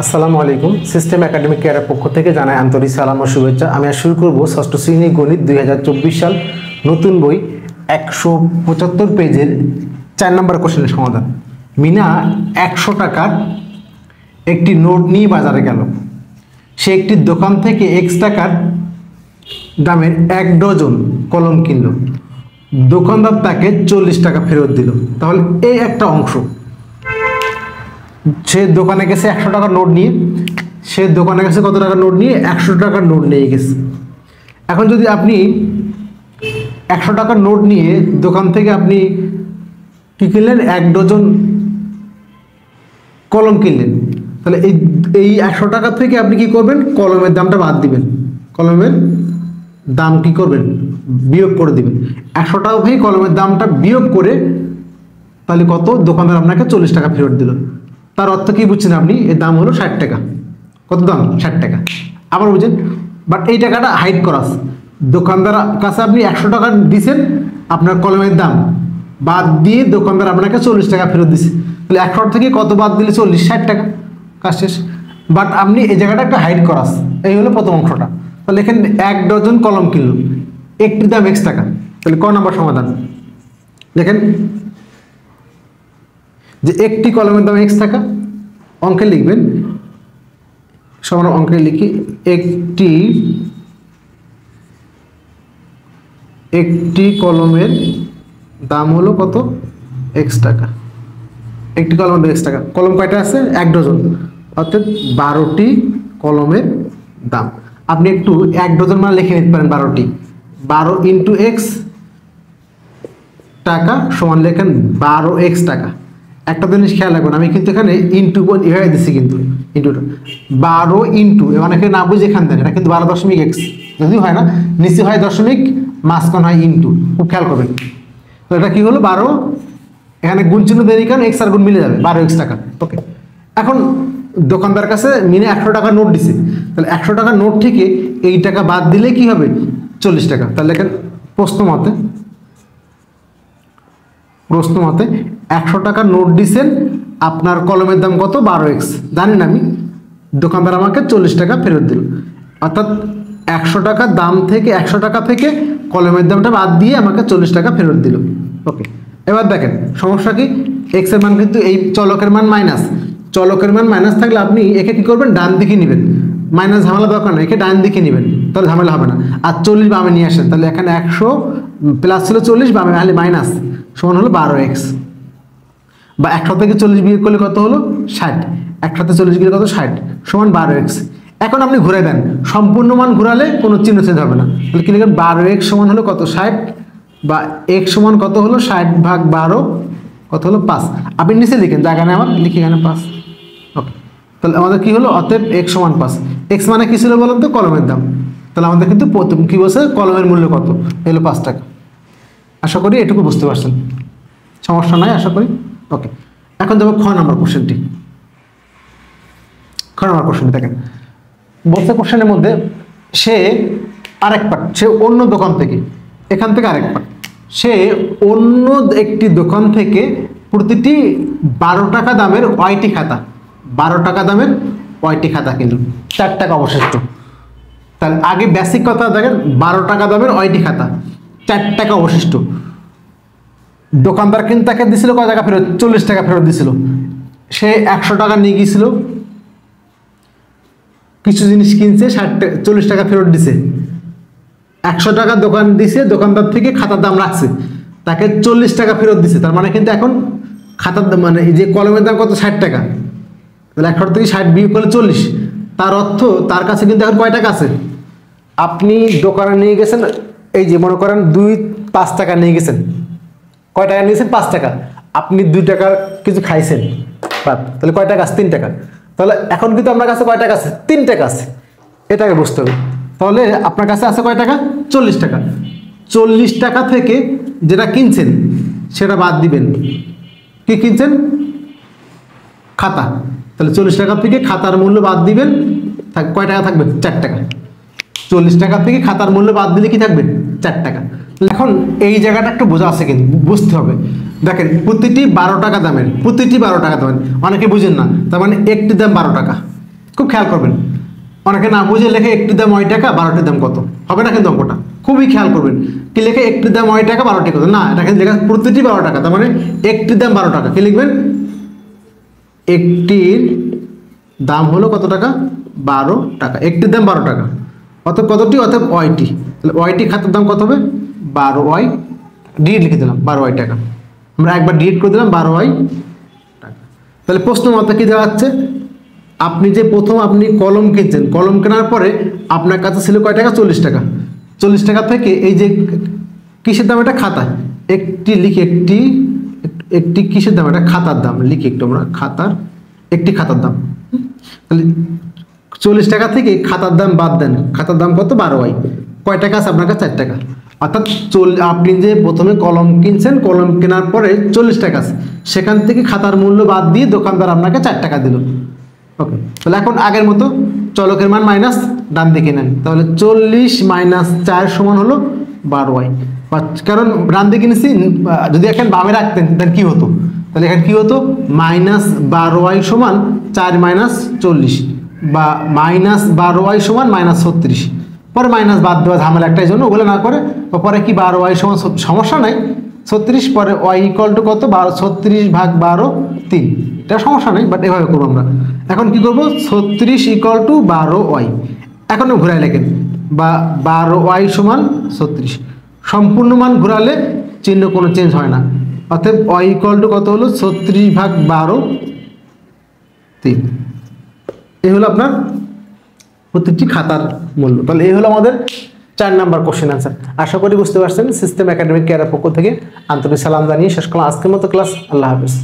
আসসালামু আলাইকুম। System academic কেয়ারের পক্ষ থেকে জানাই আন্তরিক সালাম ও শুভেচ্ছা। আমি শুরু করব ষষ্ঠ শ্রেণী গণিত 2024 সাল নতুন বই 175 পেজের 4 নম্বর কোশ্চেনের সমাধান। মিনা 100 টাকার একটি নোট নিয়ে বাজারে গেল। সে একটি দোকান থেকে x টাকার দামের 1 ডজন কলম কিনল। দোকানদার তাকে 40 টাকা ফেরত দিল। তাহলে এই একটা অংশ, সে দোকানে গেছে 100 টাকার নোট নিয়ে, সে দোকানে গেছে কত টাকার নোট নিয়ে? 100 টাকার নোট নিয়ে গেছে। এখন যদি আপনি 100 টাকার নোট নিয়ে দোকান থেকে আপনি কি কিনলেন? 1 ডজন কলম কিনলেন। তাহলে এই 100 টাকা থেকে আপনি কি করবেন? কলমের দামটা বাদ দিবেন, কলমের দাম কি করবেন? বিয়োগ করে দিবেন। 100 টাকা থেকে কলমের দামটা বিয়োগ করে তাহলে কত? দোকানদার আপনাকে 40 টাকা ফেরত দিল। তার অর্থ কি বুঝছেন আপনি? এর দাম হলো 60 টাকা। কত দাম? 60 টাকা। আবার বুঝেন, বাট এই টাকাটা হাইড করা আছে। দোকানদার কাছে আপনি 100 টাকা দিচ্ছেন, আপনার কলমের দাম বাদ দিয়ে দোকানদার আপনাকে 40 টাকা ফেরত দিচ্ছে। তাহলে 100 থেকে কত বাদ দিলে 40? 60 টাকা। কাজ শেষ। বাট আপনি এই জায়গাটা একটা হাইড করা আছে। এই হলো প্রথম অংশটা। তাহলে এখানে 1 ডজন কলম কিনল, একটির দাম x টাকা। তাহলে ক নম্বর সমাধান? দেখেন যে একটি কলমের দাম x টাকা, অঙ্কে লিখবেন, সমান অঙ্কে লিখি একটি কলমের দাম হলো কত? x টাকা। একটি কলমের দাম x টাকা। কলম কয়টা আছে? 1 ডজন, অর্থাৎ 12টি কলমের দাম। আপনি একটু 1 ডজন মানে লিখে নিতে পারেন 12টি। 12 ইন্টু x টাকা সমান লেখেন 12x টাকা। একটা জিনিস খেয়াল রাখবেন, আমি কিন্তু এখানে ইন্টু এভাবে দিচ্ছি, কিন্তু ইন্টুটা 12 ইন্টু, অনেকে না বুঝে এখান দেন, এটা কিন্তু 12.x যদিও হয় না, নিচে হয় দশমিক, মাঝখান হয় ইন্টু। খুব খেয়াল করবেন। তো এটা কি হলো? 12, এখানে গুণ চিহ্ন দেরি কারণ x আর গুণ মিলে যাবে, 12x টাকা। ওকে, এখন দোকানদার কাছে মিনে 100 টাকার নোট দিছে। তাহলে 100 টাকার নোট থেকে এই টাকা বাদ দিলে কি হবে? 40 টাকা। তাহলে এখানে প্রশ্ন মতে 100 টাকার নোট দিচ্ছেন, আপনার কলমের দাম কত? 12x। জানেন আমি, দোকানদার আমাকে 40 টাকা ফেরত দিল। অর্থাৎ 100 টাকা দাম থেকে 100 টাকা থেকে কলমের দামটা বাদ দিয়ে আমাকে 40 টাকা ফেরত দিল। ওকে, এবার দেখেন সমস্যা কি? x এর মান কিন্তু এই চলকের মান মাইনাস, চলকের মান মাইনাস থাকলে আপনি একে কি করবেন? ডান দিকে নেবেন। মাইনাস ঝামেলা দরকার নেই, একে ডান দিকে নেবেন, তাহলে ঝামেলা হবে না। আর 40 বামে নিয়ে আসেন। তাহলে এখানে 100 প্লাস ছিল 40, বামে তাহলে মাইনাস, সমান হলো 12x। বা 100 থেকে 40 বিয়োগ করলে কত হলো? 60। 100 থেকে 40 গেলে কত? 60 সমান 12x। এখন আপনি ঘুরে দেন, সম্পূর্ণ মান ঘুরালে কোনো চিহ্ন চেঞ্জ হবে না। তাহলে কি লিখবেন? 12x সমান হলো কত? 60। বা x সমান কত হলো? 60 ভাগ 12 কত হলো? 5। আপনি নিচে লিখেন, জায়গা নেই আমার, লিখি এখানে 5। ওকে, তাহলে আমাদের কি হলো? অতএব x সমান 5। x মানে কি ছিল বলুন তো? কলমের দাম। তাহলে আমাদের কিন্তু প্রথম কি বলছে? কলমের মূল্য কত? এলো 5 টাকা। আশা করি এটুকু বুঝতে পারছেন, সমস্যা নাই আশা করি। ওকে, এখন যাবো খ নম্বর কোশ্চেনটি। খ নম্বর কোশ্চেনটি দেখেন, বলছে কোশ্চেনের মধ্যে সে আরেক পার্ট, সে অন্য দোকান থেকে, এখান থেকে আরেক পার্ট, সে অন্য একটি দোকান থেকে প্রতিটি 12 টাকা দামের ওয়াইটি খাতা, 12 টাকা দামের ওয়াইটি খাতা কিনল। 4 টাকা অবশিষ্ট। তাহলে আগে বেসিক কথা দেখেন, 12 টাকা দামের ওয়াইটি খাতা, 4 টাকা অবশিষ্ট। দোকানদার কিন্তু তাকে দিছিল কয় টাকা ফেরত? 40 টাকা ফেরত দিছিল। সে 100 টাকা নিয়ে গিয়েছিল, কিছু জিনিস কিনছে, 40 টাকা ফেরত দিছে। 100 টাকা দোকান দিছে, দোকানদার থেকে খাতার দাম রাখছে, তাকে 40 টাকা ফেরত দিছে। তার মানে কিন্তু এখন খাতার দাম মানে এই যে কলমের দাম কত? 60 টাকা। তাহলে 100 থেকে 60 বিয়োগ করলে 40। তার অর্থ তার কাছে কিন্তু এখন কয় টাকা আছে? আপনি দোকানে নিয়ে গেছেন, এই যে মনে করেন 5 টাকা নিয়ে গেছেন। কয় টাকা নিয়েছেন? 5 টাকা। আপনি 2 টাকার কিছু খাইছেন, তাহলে কয় টাকা আছে? 3 টাকা। তাহলে এখন কিন্তু আপনার কাছে কয় টাকা আছে? 3 টাকা আছে। এটাকে বুঝতে হবে। তাহলে আপনার কাছে আছে কয় টাকা? 40 টাকা। 40 টাকা থেকে যেটা কিনছেন সেটা বাদ দিবেন। কি কিনছেন? খাতা। তাহলে 40 টাকা থেকে খাতার মূল্য বাদ দিবেন, কয় টাকা থাকবে? 4 টাকা। 40 টাকা থেকে খাতার মূল্য বাদ দিলে কি থাকবে? 4 টাকা। এখন এই জায়গাটা একটু বোঝা আছে, কিন্তু বুঝতে হবে। দেখেন প্রতিটি 12 টাকা দামের, প্রতিটি 12 টাকা দামের, অনেকে বুঝেন না। তার মানে একটি দাম 12 টাকা, খুব খেয়াল করবেন, অনেকে না বুঝে লেখে একটির দাম ওই টাকা 12টির দাম কত, হবে না কিন্তু অঙ্কটা। খুবই খেয়াল করবেন, কি লেখে একটির দাম ওই টাকা 12টি কত, না এটা কিন্তু লেখা প্রতিটি 12 টাকা, তার মানে একটির দাম 12 টাকা। কি লিখবেন, একটির দাম হলো কত টাকা, 12 টাকা, একটির দাম 12 টাকা, অতএব কতটি, অতএব ওয়াইটি, তাহলে ওয়াইটি খাতার দাম কত হবে, 12 ওয়াই, ডিলিট লিখে দিলাম 12 ওয়াই টাকা, আমরা একবার ডিলিট করে দিলাম 12 ওয়াই টাকা। তাহলে প্রশ্ন মতো কি দেওয়া হচ্ছে, আপনি যে প্রথম আপনি কলম কিনছেন, কলম কেনার পরে আপনার কাছে ছিল কয় টাকা, 40 টাকা, 40 টাকা থেকে এই যে কিসের দাম, এটা খাতা, একটি লিখি, একটি কিসের দাম, এটা খাতার দাম লিখি একটু আমরা, খাতার, একটি খাতার দাম। তাহলে 40 টাকা থেকে খাতার দাম বাদ দেন, খাতার দাম কত, 12 ওয়াই, কয় টাকা আছে আপনার কাছে, 4 টাকা, অর্থাৎ আপনি যে প্রথমে কলম কিনছেন, কলম কেনার পরে 40 টাকা আছে, সেখান থেকে খাতার মূল্য বাদ দিয়ে দোকানদার আপনাকে 4 টাকা দিল। ওকে, তাহলে এখন আগের মতো চলকের মান মাইনাস ডান দিকে নেন, তাহলে 40 মাইনাস 4 সমান হলো 12 ওয়াই, কারণ ডান দিকে নিচ্ছি, যদি এখন বামে রাখতেন তাহলে কি হতো, তাহলে এখানে কি হতো, মাইনাস 12 ওয়াই সমান 4 মাইনাস 40, বা মাইনাস 12 ওয়াই সমান মাইনাস 36, পরে মাইনাস বাদ দেওয়া ঝামেলা একটাই জন্য ওগুলো না করে, পরে কি 12 ওয়াই সমান, সমস্যা নাই 36, পরে ওয়াই ইকুয়াল টু কত, 36 ভাগ 12 3, এটা সমস্যা নেই, বাট এভাবে করবো আমরা। এখন কি করবো, 36 ইকুয়াল টু 12 ওয়াই, এখন ঘুরাই লেখেন, বা 12 ওয়াই সমান 36, সম্পূর্ণ মান ঘুরালে চিহ্ন কোনো চেঞ্জ হয় না, অতএব ওয়াই ইকুয়াল টু কত হলো, 36 ভাগ 12 3, এই হলো আপনার প্রতিটি খাতার মূল্য। তাহলে এই হলো আমাদের 4 নাম্বার কোশ্চেন আনসার। আশা করি বুঝতে পারছেন। সিস্টেম একাডেমিক কেয়ারের পক্ষ থেকে আন্তরিক সালাম জানিয়ে শেষ করলাম আজকের মতো ক্লাস। আল্লাহ হাফেজ।